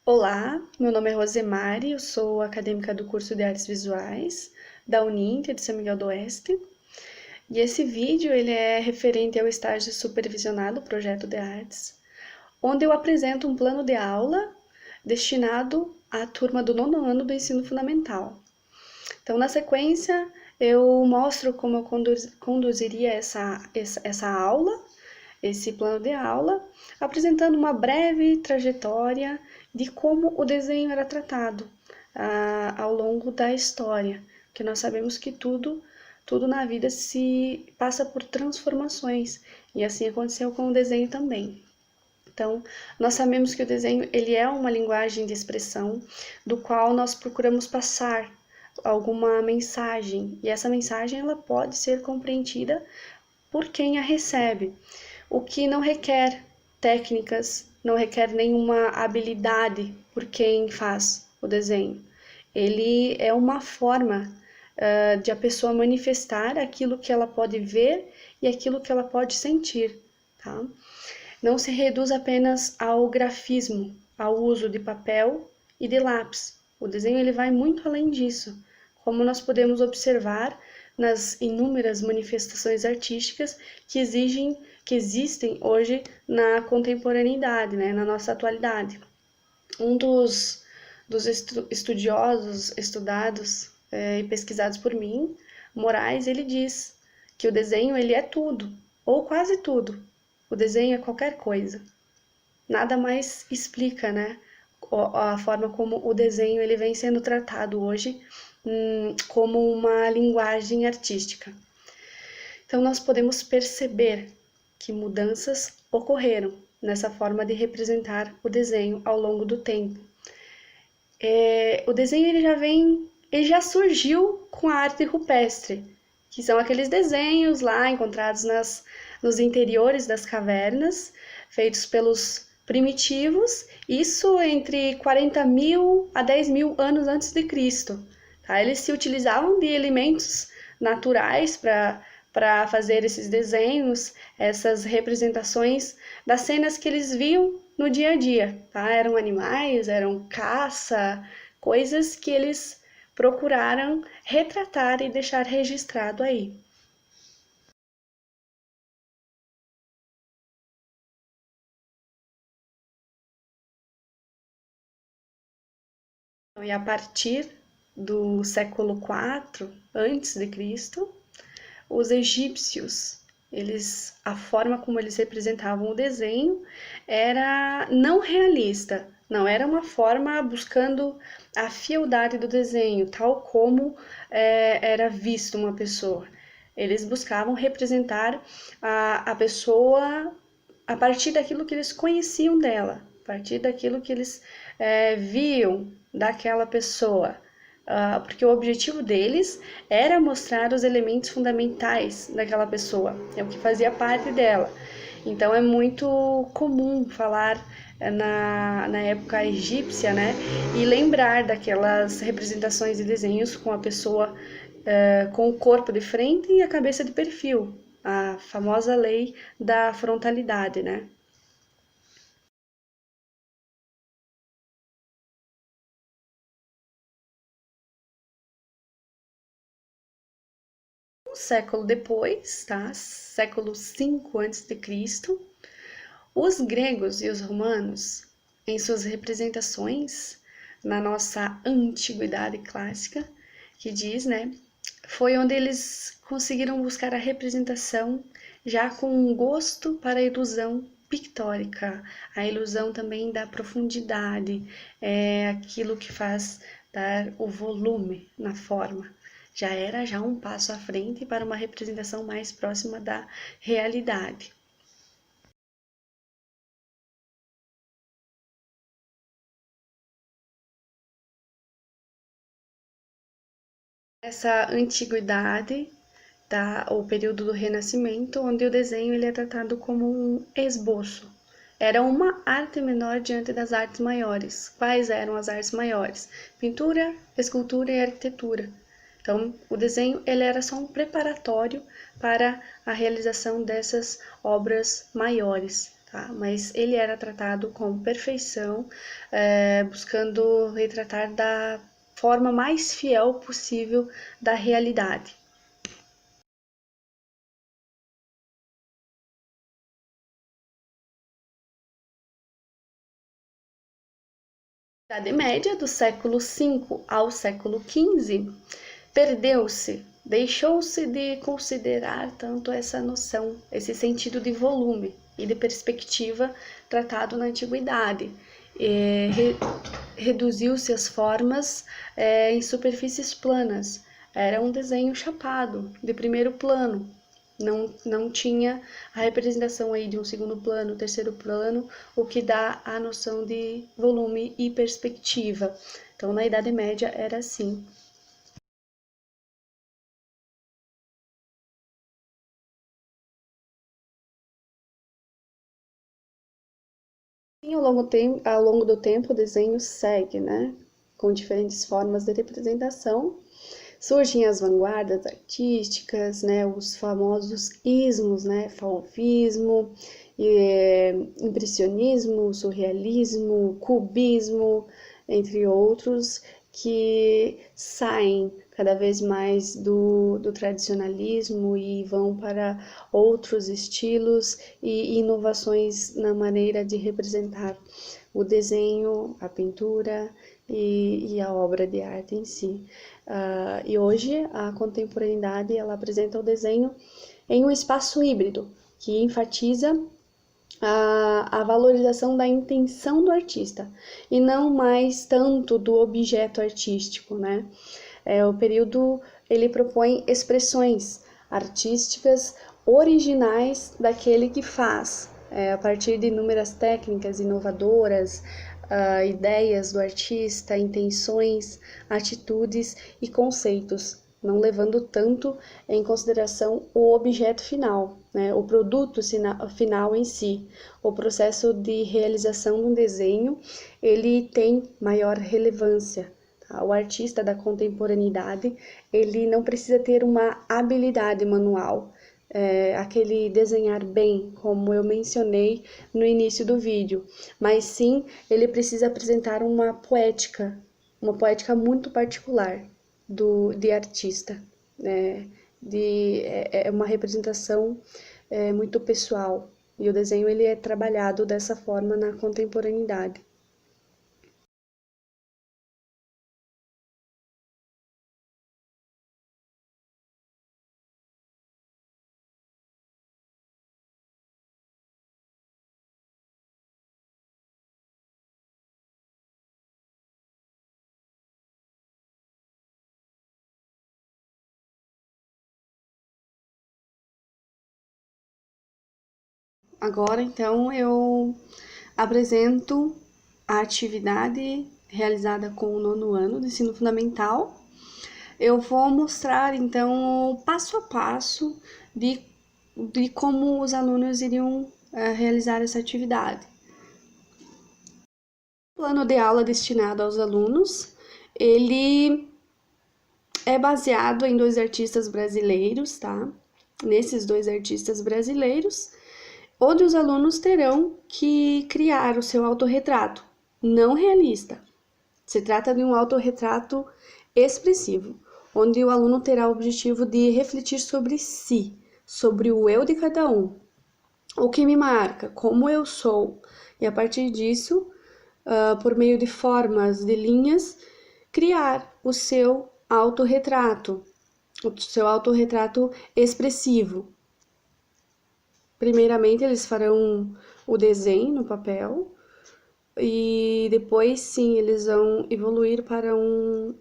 Olá, meu nome é Rosemary, eu sou acadêmica do curso de Artes Visuais da Uninter de São Miguel do Oeste. E esse vídeo ele é referente ao estágio supervisionado Projeto de Artes, onde eu apresento um plano de aula destinado à turma do nono ano do ensino fundamental. Então, na sequência, eu mostro como eu conduziria essa aula, esse plano de aula, apresentando uma breve trajetória de como o desenho era tratado ao longo da história, porque nós sabemos que tudo na vida se passa por transformações, e assim aconteceu com o desenho também. Então, nós sabemos que o desenho ele é uma linguagem de expressão do qual nós procuramos passar alguma mensagem, e essa mensagem ela pode ser compreendida por quem a recebe, o que não requer técnicas, não requer nenhuma habilidade por quem faz o desenho. Ele é uma forma de a pessoa manifestar aquilo que ela pode ver e aquilo que ela pode sentir, tá? Não se reduz apenas ao grafismo, ao uso de papel e de lápis. O desenho ele vai muito além disso, como nós podemos observar nas inúmeras manifestações artísticas que existem hoje na contemporaneidade, né, na nossa atualidade. Um dos estudiosos estudados e pesquisados por mim, Moraes, ele diz que o desenho ele é tudo, ou quase tudo. O desenho é qualquer coisa. Nada mais explica, né, a forma como o desenho ele vem sendo tratado hoje como uma linguagem artística. Então, nós podemos perceber que mudanças ocorreram nessa forma de representar o desenho ao longo do tempo. O desenho ele já surgiu com a arte rupestre, que são aqueles desenhos lá encontrados nos interiores das cavernas, feitos pelos primitivos, isso entre 40.000 a 10.000 anos antes de Cristo. Tá? Eles se utilizavam de elementos naturais para fazer esses desenhos, essas representações das cenas que eles viam no dia a dia. Tá? Eram animais, eram caça, coisas que eles procuraram retratar e deixar registrado aí. E a partir do século IV antes de Cristo, os egípcios, a forma como eles representavam o desenho era não realista, não era uma forma buscando a fieldade do desenho, tal como era visto uma pessoa. Eles buscavam representar a pessoa a partir daquilo que eles conheciam dela, a partir daquilo que eles viam daquela pessoa, porque o objetivo deles era mostrar os elementos fundamentais daquela pessoa, é o que fazia parte dela. Então é muito comum falar na época egípcia, né, e lembrar daquelas representações de desenhos com a pessoa com o corpo de frente e a cabeça de perfil, a famosa lei da frontalidade, né? Um século depois, tá? Século V a.C., os gregos e os romanos, em suas representações na nossa antiguidade clássica, que diz, né, foi onde eles conseguiram buscar a representação já com um gosto para a ilusão pictórica, a ilusão também da profundidade, é aquilo que faz dar o volume na forma. Já era já um passo à frente para uma representação mais próxima da realidade. Essa antiguidade, tá, o período do Renascimento, onde o desenho ele é tratado como um esboço. Era uma arte menor diante das artes maiores. Quais eram as artes maiores? Pintura, escultura e arquitetura. Então, o desenho ele era só um preparatório para a realização dessas obras maiores. tá? Mas ele era tratado com perfeição, buscando retratar da forma mais fiel possível da realidade. Idade Média, do século V ao século XV, perdeu-se, deixou-se de considerar tanto essa noção, esse sentido de volume e de perspectiva tratado na antiguidade. Reduziu-se as formas em superfícies planas. Era um desenho chapado, de primeiro plano, não tinha a representação aí de um segundo plano, terceiro plano, o que dá a noção de volume e perspectiva. Então, na Idade Média era assim. E ao longo do tempo, o desenho segue, né? Com diferentes formas de representação. Surgem as vanguardas artísticas, né? Os famosos ismos, né? Fauvismo, impressionismo, surrealismo, cubismo, entre outros, que saem cada vez mais do tradicionalismo e vão para outros estilos e inovações na maneira de representar o desenho, a pintura e a obra de arte em si. E hoje a contemporaneidade ela apresenta o desenho em um espaço híbrido que enfatiza a valorização da intenção do artista e não mais tanto do objeto artístico, né? O período ele propõe expressões artísticas originais daquele que faz, a partir de inúmeras técnicas inovadoras, ideias do artista, intenções, atitudes e conceitos, não levando tanto em consideração o objeto final, né, o produto final em si. O processo de realização de um desenho, ele tem maior relevância. Tá? O artista da contemporaneidade, ele não precisa ter uma habilidade manual, aquele desenhar bem, como eu mencionei no início do vídeo, mas sim ele precisa apresentar uma poética muito particular de artista, né? É uma representação muito pessoal, e o desenho ele é trabalhado dessa forma na contemporaneidade. Agora, então, eu apresento a atividade realizada com o nono ano do ensino fundamental. Eu vou mostrar, então, o passo a passo de como os alunos iriam realizar essa atividade. O plano de aula destinado aos alunos, ele é baseado em dois artistas brasileiros, tá? Nesses dois artistas brasileiros, onde os alunos terão que criar o seu autorretrato, não realista. Se trata de um autorretrato expressivo, onde o aluno terá o objetivo de refletir sobre si, sobre o eu de cada um, o que me marca, como eu sou, e a partir disso, por meio de formas, de linhas, criar o seu autorretrato expressivo. Primeiramente, eles farão o desenho no papel e depois, sim, eles vão evoluir para um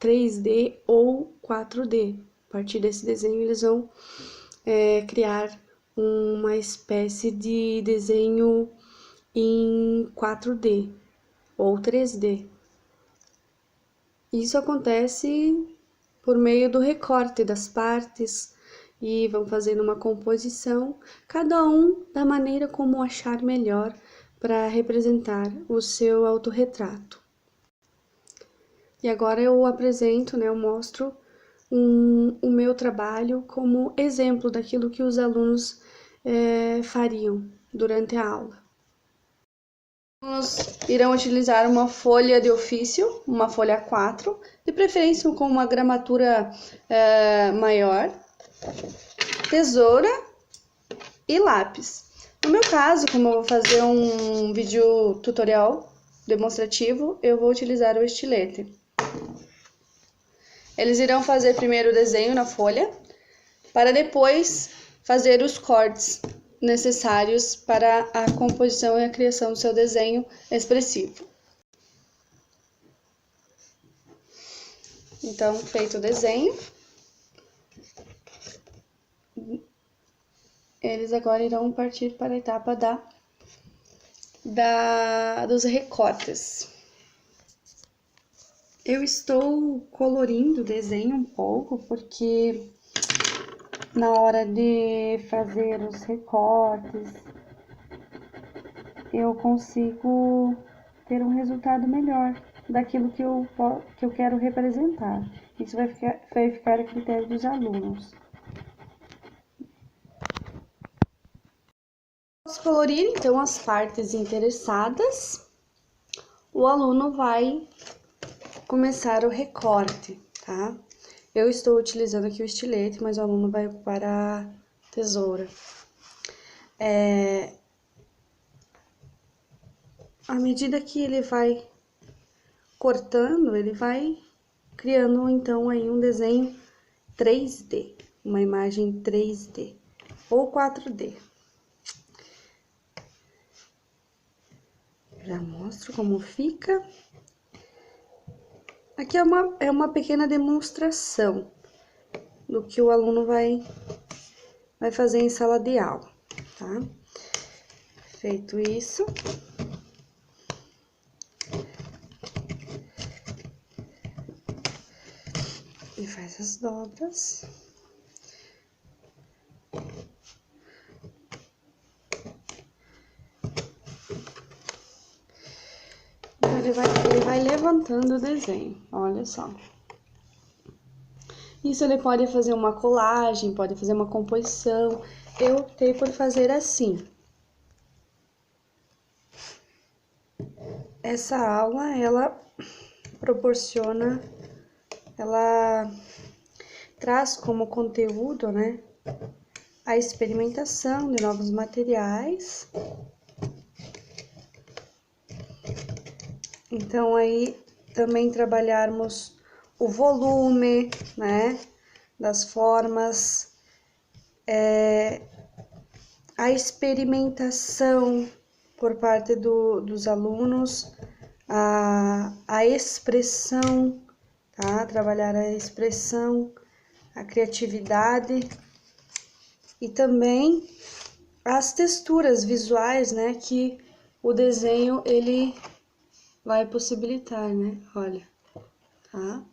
3D ou 4D. A partir desse desenho, eles vão criar uma espécie de desenho em 4D ou 3D. Isso acontece por meio do recorte das partes e vão fazendo uma composição, cada um da maneira como achar melhor para representar o seu autorretrato. E agora eu apresento, né, eu mostro o meu trabalho como exemplo daquilo que os alunos fariam, durante a aula. Nós irão utilizar uma folha de ofício, uma folha A4, de preferência com uma gramatura maior, tesoura e lápis. No meu caso, como eu vou fazer um vídeo tutorial demonstrativo, eu vou utilizar o estilete. Eles irão fazer primeiro o desenho na folha, para depois fazer os cortes necessários para a composição e a criação do seu desenho expressivo. Então, feito o desenho, eles agora irão partir para a etapa dos recortes. Eu estou colorindo o desenho um pouco, porque na hora de fazer os recortes, eu consigo ter um resultado melhor daquilo que eu quero representar. Isso vai ficar a critério dos alunos. Vamos colorir, então, as partes interessadas. O aluno vai começar o recorte, tá? Eu estou utilizando aqui o estilete, mas o aluno vai ocupar a tesoura. À medida que ele vai cortando, ele vai criando, então, aí um desenho 3D, uma imagem 3D ou 4D. Já mostro como fica. Aqui é uma pequena demonstração do que o aluno vai fazer em sala de aula, tá? Feito isso, ele faz as dobras. Então, ele vai levantando o desenho, olha só. Isso ele pode fazer uma colagem, pode fazer uma composição. Eu optei por fazer assim. Essa aula, ela proporciona, ela traz como conteúdo, né, a experimentação de novos materiais. Então, aí também trabalharmos o volume, né, das formas, a experimentação por parte dos alunos, a expressão, tá? Trabalhar a expressão, a criatividade e também as texturas visuais, né, que o desenho ele vai possibilitar, né? Olha, tá?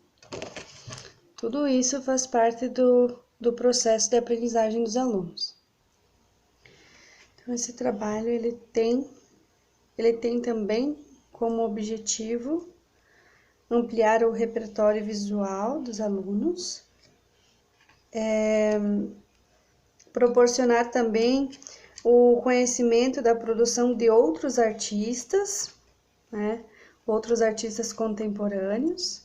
Tudo isso faz parte do processo de aprendizagem dos alunos. Então, esse trabalho, ele tem também como objetivo ampliar o repertório visual dos alunos, proporcionar também o conhecimento da produção de outros artistas, né? Outros artistas contemporâneos.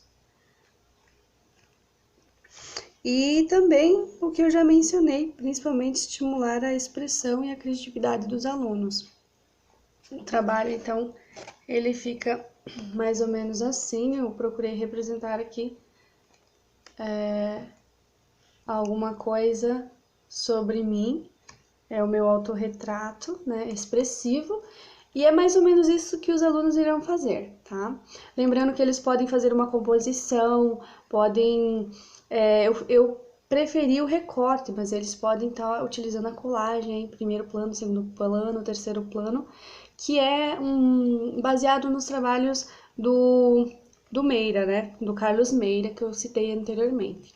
E também o que eu já mencionei, principalmente estimular a expressão e a criatividade dos alunos. O trabalho, então, ele fica mais ou menos assim. Eu procurei representar aqui alguma coisa sobre mim, é o meu autorretrato, né, expressivo, e é mais ou menos isso que os alunos irão fazer, tá? Lembrando que eles podem fazer uma composição, podem... eu preferi o recorte, mas eles podem estar utilizando a colagem, primeiro plano, segundo plano, terceiro plano, que é baseado nos trabalhos do Meira, né? Do Carlos Meira, que eu citei anteriormente.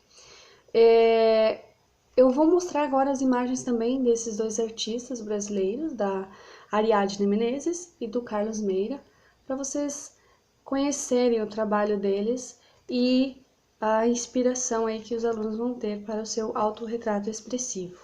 Eu vou mostrar agora as imagens também desses dois artistas brasileiros, da Ariadne Menezes e do Carlos Meira, para vocês conhecerem o trabalho deles e a inspiração aí que os alunos vão ter para o seu autorretrato expressivo.